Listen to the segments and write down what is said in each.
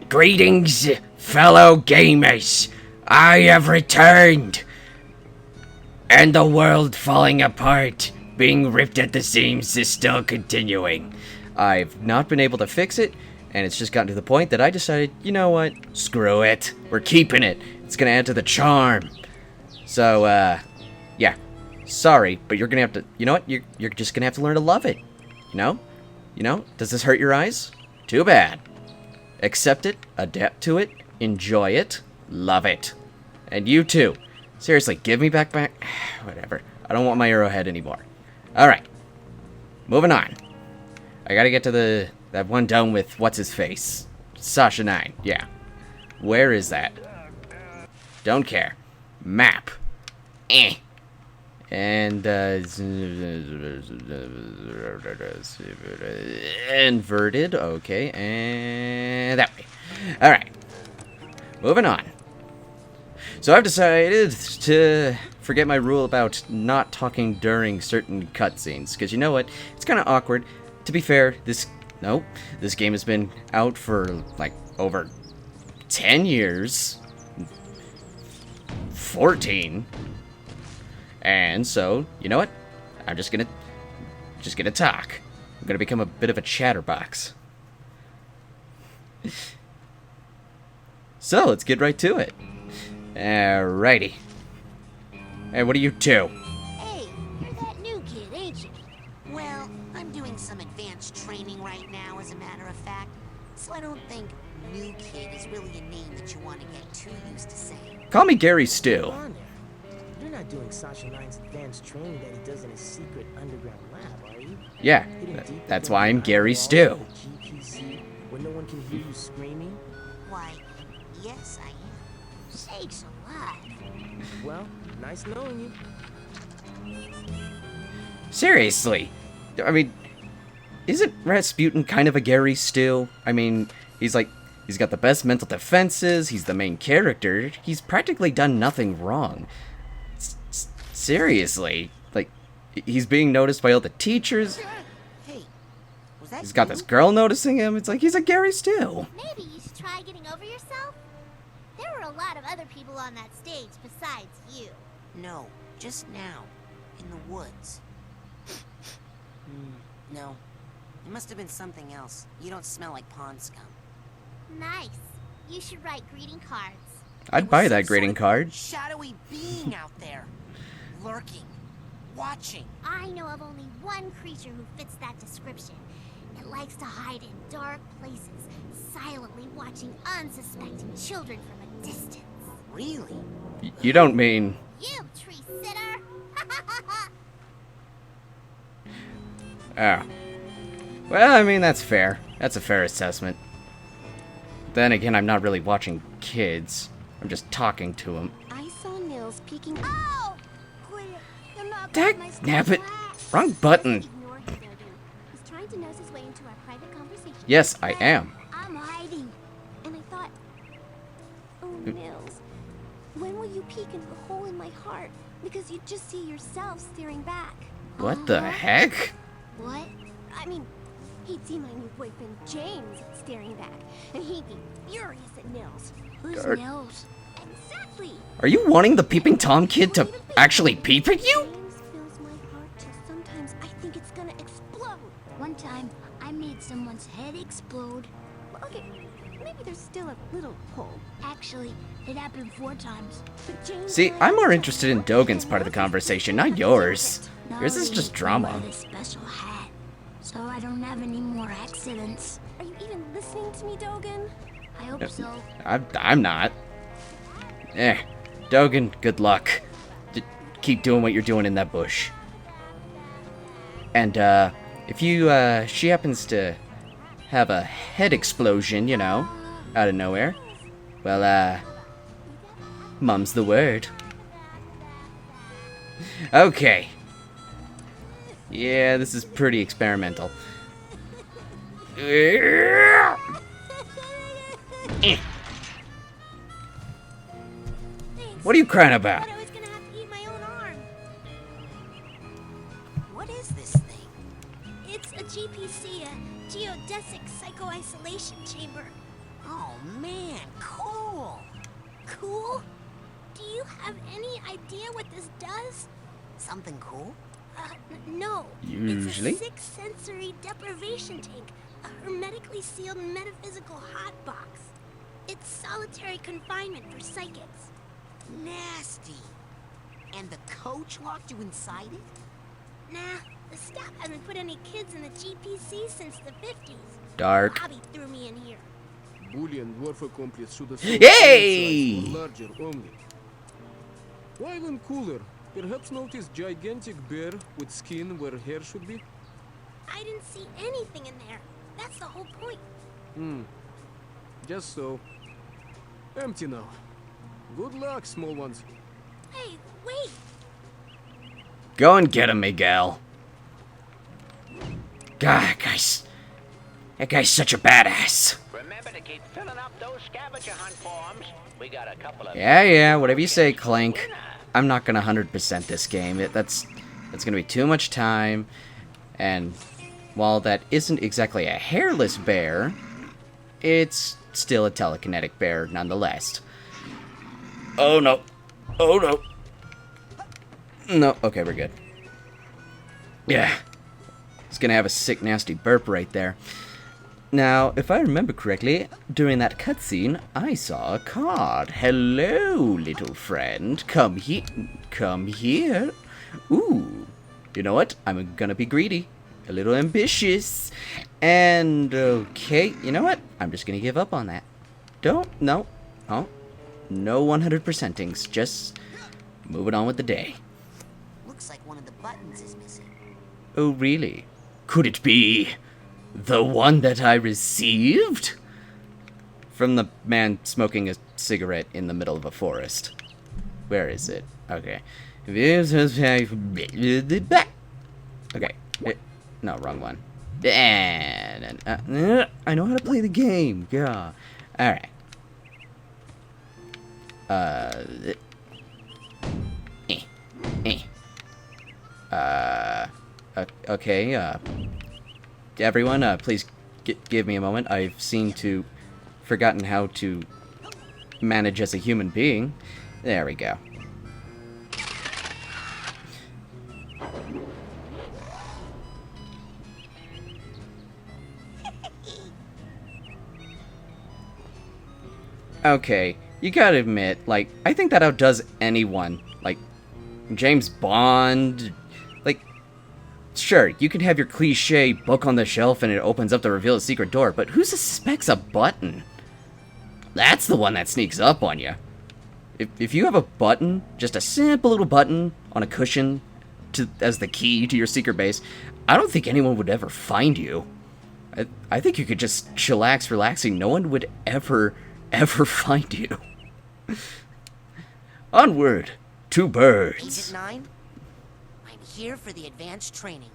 Greetings, fellow gamers. I have returned. And the world falling apart, being ripped at the seams, is still continuing. I've not been able to fix it, and it's just gotten to the point that I decided, you know what? Screw it. We're keeping it. It's gonna add to the charm. So, yeah. Sorry, but you're gonna have to, you know what? You're just gonna have to learn to love it. You know? You know? Does this hurt your eyes? Too bad. Accept it, adapt to it, enjoy it, love it. And you too. Seriously, give me back. Whatever. I don't want my arrowhead anymore. Alright. Moving on. I gotta get to that one done with what's-his-face. Sasha 9, yeah. Where is that? Don't care. Map. And, inverted, okay, and that way. Alright. Moving on. So I've decided to forget my rule about not talking during certain cutscenes, because you know what? It's kind of awkward. To be fair, this game has been out for, like, over 10 years. 14. And so, you know what? I'm just gonna talk. I'm gonna become a bit of a chatterbox. So, let's get right to it. Alrighty. Hey, what do you do? Hey, you're that new kid, ain't you? Well, I'm doing some advanced training right now, as a matter of fact. So I don't think new kid is really a name that you want to get too used to saying. Call me Gary Stew. You're not doing Sasha 9's advanced training that he does in his secret underground lab, are you? Yeah, that's why I'm Gary Stew. GPC, where no one can hear you screaming? Why, yes, I am. Sakes alive. Well, nice knowing you. Seriously. I mean, isn't Rasputin kind of a Gary Stew? I mean, he's got the best mental defenses, he's the main character, he's practically done nothing wrong. Seriously, like, he's being noticed by all the teachers. Hey, was that He's got this girl noticing him. It's like he's a Gary Stew. Maybe you should try getting over yourself. There were a lot of other people on that stage besides you. No, just now, in the woods. No, it must have been something else. You don't smell like pond scum. Nice. You should write greeting cards. I'd buy that greeting card. Shadowy being out there, lurking, watching. I know of only one creature who fits that description. It likes to hide in dark places, silently watching unsuspecting children from a distance. Really? You don't mean... You, tree sitter! Oh. Well, I mean, that's fair. That's a fair assessment. Then again, I'm not really watching kids. I'm just talking to them. I saw Nils peeking. Oh! Quit it. You're not Dag my nabbit. class. Wrong button. Ignore him, Dodo. He's trying to nose his way into our private conversation. Yes, I am. I'm hiding. And I thought, oh, Nils, when will you peek into the hole in my heart? Because you just see yourself staring back. What the heck? What? I mean, he'd see my new boyfriend James staring back, and he'd be furious at Nils. Who's Er- Nils? Exactly. Are you wanting the peeping Tom kid to actually peep at you? James fills my heart till sometimes I think it's gonna explode. One time, I made someone's head explode. Okay, maybe there's still a little hole. Actually, it happened 4 times. But James See, and I'm more I- interested in Dogen's part of the conversation, not yours. Yours is just drama. I wear this special hat, so I don't have any more accidents. Are you even listening to me, Dogen? I hope so. I'm not. Dogen, good luck. Keep doing what you're doing in that bush. And, if you, she happens to have a head explosion, you know, out of nowhere, well, mum's the word. Okay. Yeah, this is pretty experimental. What are you crying about? I was gonna have to eat my own arm. What is this thing? It's a GPC, a geodesic psycho-isolation chamber. Oh man, cool. Cool? Do you have any idea what this does? Something cool? No. Usually. It's a six-sensory deprivation tank. A hermetically sealed metaphysical hotbox. It's solitary confinement for psychics. Nasty. And the coach locked you inside it? Nah, the staff hasn't put any kids in the GPC since the 50s. Dark. Bobby threw me in here. Bully and dwarf accomplice should have Yay! size or larger only. While in cooler, perhaps notice gigantic bear with skin where hair should be? I didn't see anything in there. That's the whole point. Just so. Empty now. Good luck, small ones. Hey, wait! Go and get him, Miguel. God, that guy's such a badass. Remember to keep filling up those scavenger hunt forms. We got a couple of... Yeah, whatever you say, Clank. I'm not gonna 100% this game. That's gonna be too much time. And while that isn't exactly a hairless bear, it's still a telekinetic bear nonetheless. Oh no. Oh no. No, okay, we're good. Yeah. It's gonna have a sick, nasty burp right there. Now, if I remember correctly, during that cutscene, I saw a card. Hello, little friend. Come here. Ooh. You know what? I'm gonna be greedy. A little ambitious. And, okay, you know what? I'm just gonna give up on that. No 100%ings. Just moving on with the day. Looks like one of the buttons is missing. Oh, really? Could it be the one that I received? From the man smoking a cigarette in the middle of a forest. Where is it? Okay. Okay. No, wrong one. And, I know how to play the game. Yeah. Alright. Okay, everyone, please give me a moment. I've forgotten how to manage as a human being. There we go. Okay, you gotta admit, like, I think that outdoes anyone. Like, James Bond, like, sure, you can have your cliche book on the shelf and it opens up to reveal a secret door, but who suspects a button? That's the one that sneaks up on you. If you have a button, just a simple little button on a cushion as the key to your secret base, I don't think anyone would ever find you. I think you could just chillax, relaxing. No one would ever find you. Onward, to birds. Agent 9? I'm here for the advanced training.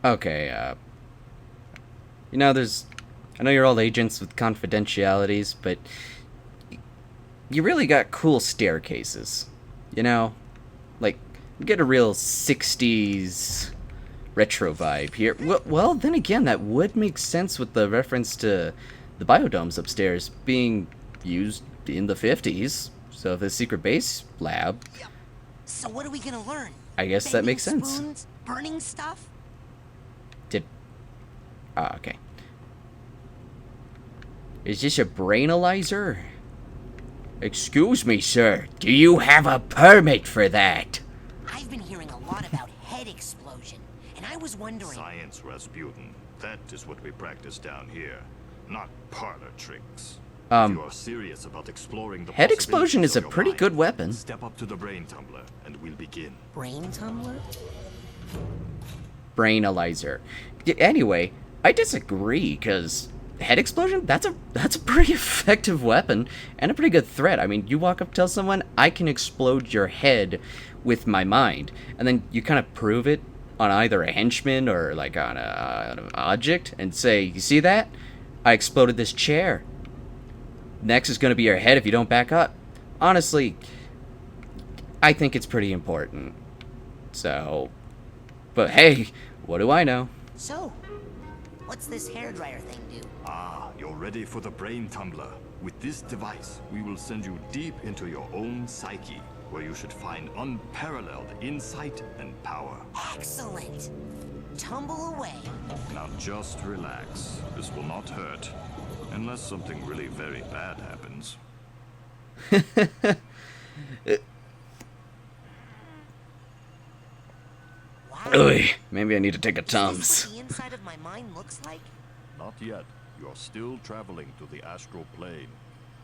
Okay, you know, I know you're all agents with confidentialities, but you really got cool staircases. You know? Like, you get a real 60s retro vibe here. Well, then again, that would make sense with the reference to the biodomes upstairs being used in the 50s. So if the secret base lab... So what are we gonna learn? I guess that makes Bending sense. spoons? Burning stuff? Okay. Is this a brainalyzer? Excuse me, sir. Do you have a permit for that? I've been hearing a lot about head explosion, and I was wondering... Science, Rasputin. That is what we practice down here, not parlor tricks. If you are serious about exploring the Head explosion possibilities is a of your pretty mind, good weapon. Step up to the brain tumbler, and we'll begin. Brain tumbler? Brainalyzer. Anyway, I disagree, because head explosion, that's a pretty effective weapon, and a pretty good threat. I mean, you walk up, tell someone, I can explode your head with my mind, and then you kind of prove it on either a henchman or, like, on an object, and say, you see that? I exploded this chair. Next is going to be your head if you don't back up. Honestly, I think it's pretty important. So, but hey, what do I know? So, What's this hairdryer thing do? Ah, you're ready for the brain tumbler. With this device, we will send you deep into your own psyche, where you should find unparalleled insight and power. Excellent. Tumble away. Now just relax. This will not hurt. Unless something really very bad happens. Wow. Maybe I need to take a Is this Tums. what the inside of my mind looks like? Not yet. You're still traveling to the astral plane.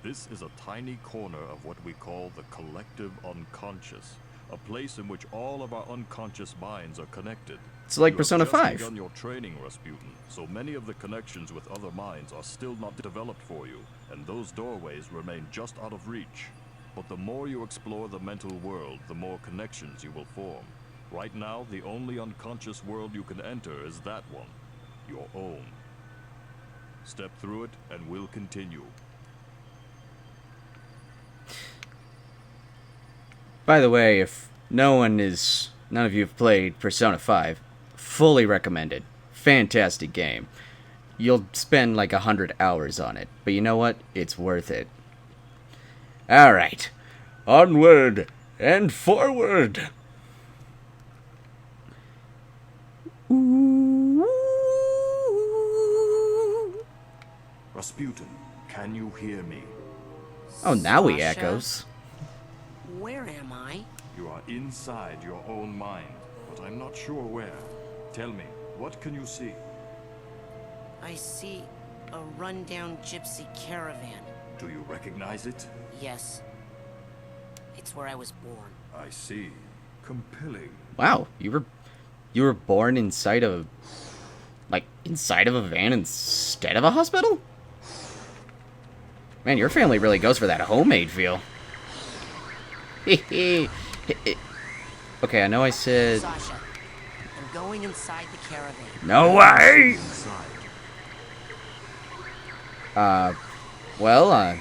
This is a tiny corner of what we call the collective unconscious. A place in which all of our unconscious minds are connected. It's like You have Persona just 5. begun your training, Rasputin, so many of the connections with other minds are still not developed for you, and those doorways remain just out of reach. But the more you explore the mental world, the more connections you will form. Right now, the only unconscious world you can enter is that one, your own. Step through it, and we'll continue. By the way, if none of you have played Persona 5, fully recommended. Fantastic game. You'll spend like 100 hours on it, but you know what? It's worth it. Alright. Onward and forward! Rasputin, can you hear me? Oh, now he Sasha? echoes. Where am I? You are inside your own mind, but I'm not sure where. Tell me, what can you see? I see a rundown gypsy caravan. Do you recognize it? Yes. It's where I was born. I see. Compelling. Wow, you were born inside of a van instead of a hospital? Man, your family really goes for that homemade feel. Okay, I know I said... Sasha, I'm going inside the caravan. No way! Inside. Well,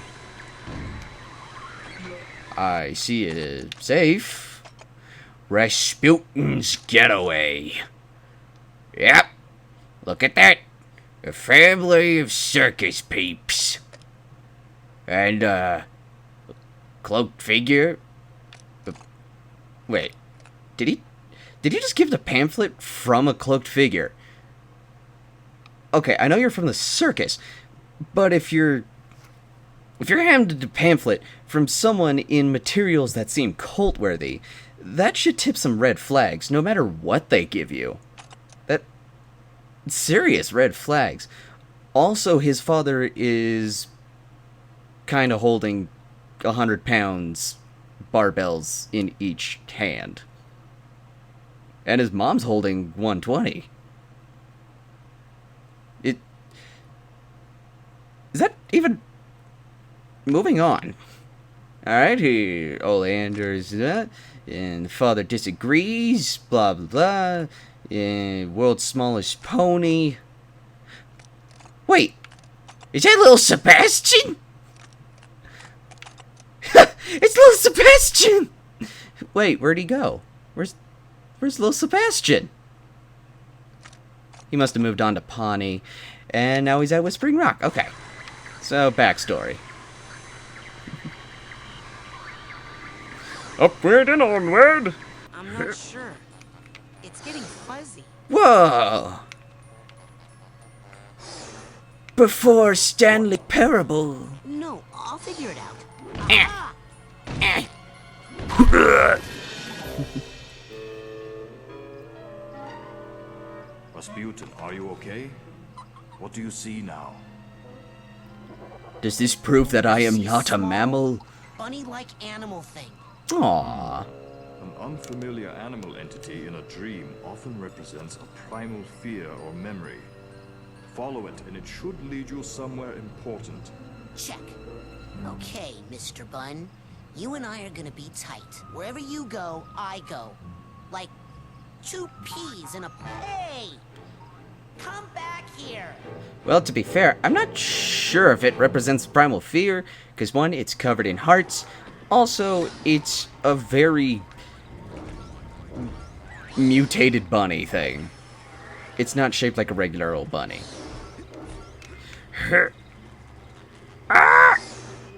I see it is safe. Rasputin's getaway. Yep. Look at that. A family of circus peeps. And, cloaked figure. Wait. Did he just give the pamphlet from a cloaked figure? Okay, I know you're from the circus, but if you're handed a pamphlet from someone in materials that seem cult-worthy, that should tip some red flags, no matter what they give you. That... serious red flags. Also, his father is kind of holding 100 pounds barbells in each hand. And his mom's holding 120. Is that even... moving on. Alright, here, Olander's that, and the father disagrees, blah blah blah, and world's smallest pony. Wait, is that little Sebastian? It's little Sebastian! Wait, where'd he go? Where's little Sebastian? He must have moved on to Pawnee, and now he's at Whispering Rock. Okay, so backstory. Upward and onward! I'm not sure. It's getting fuzzy. Whoa! Before Stanley Parable. No, I'll figure it out. Eh. Ah! Rasputin, are you okay? What do you see now? Does this prove that I am See not a small, mammal? bunny-like animal thing. Aww. An unfamiliar animal entity in a dream often represents a primal fear or memory. Follow it, and it should lead you somewhere important. Check. Okay, Mr. Bun. You and I are gonna be tight. Wherever you go, I go. Like two peas in a... Hey! Come back here! Well, to be fair, I'm not sure if it represents primal fear, because one, it's covered in hearts. Also, it's a very mutated bunny thing. It's not shaped like a regular old bunny.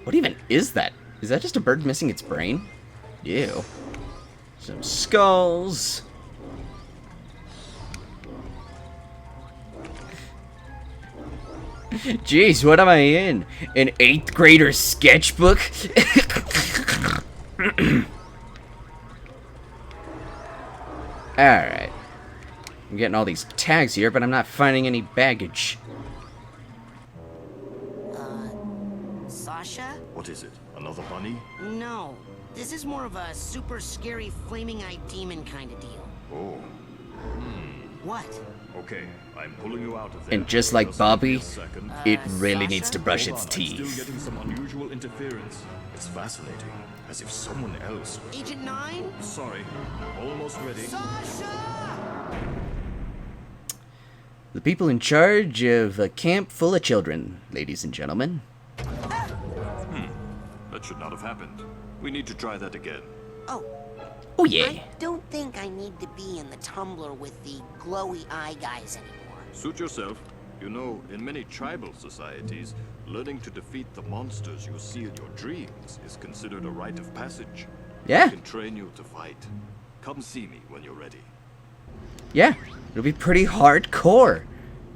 What even is that? Is that just a bird missing its brain? Ew. Some skulls. Jeez, what am I in? An 8th grader sketchbook? Alright. I'm getting all these tags here, but I'm not finding any baggage. Sasha? What is it? Another bunny? No. This is more of a super scary flaming-eyed demon kind of deal. Oh. What? Okay, I'm pulling you out of there. And just like give Bobby, me a second. it really needs Sasha? to brush Hold its on, I'm teeth. still getting some unusual interference. It's fascinating, as if someone else. Agent 9? Sorry, almost ready. Sasha! The people in charge of a camp full of children, ladies and gentlemen. That should not have happened. We need to try that again. Oh, Oh yeah. I don't think I need to be in the tumbler with the glowy eye guys anymore. Suit yourself. You know, in many tribal societies, learning to defeat the monsters you see in your dreams is considered a rite of passage. Yeah. I can train you to fight. Come see me when you're ready. Yeah, it'll be pretty hardcore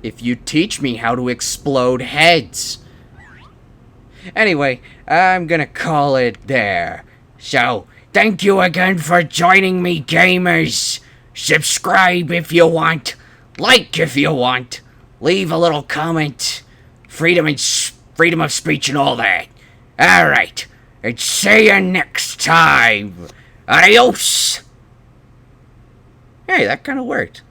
if you teach me how to explode heads. Anyway, I'm gonna call it there. So, thank you again for joining me, gamers. Subscribe if you want. Like if you want. Leave a little comment. Freedom of speech and all that. Alright, and see you next time. Adios. Hey, that kind of worked.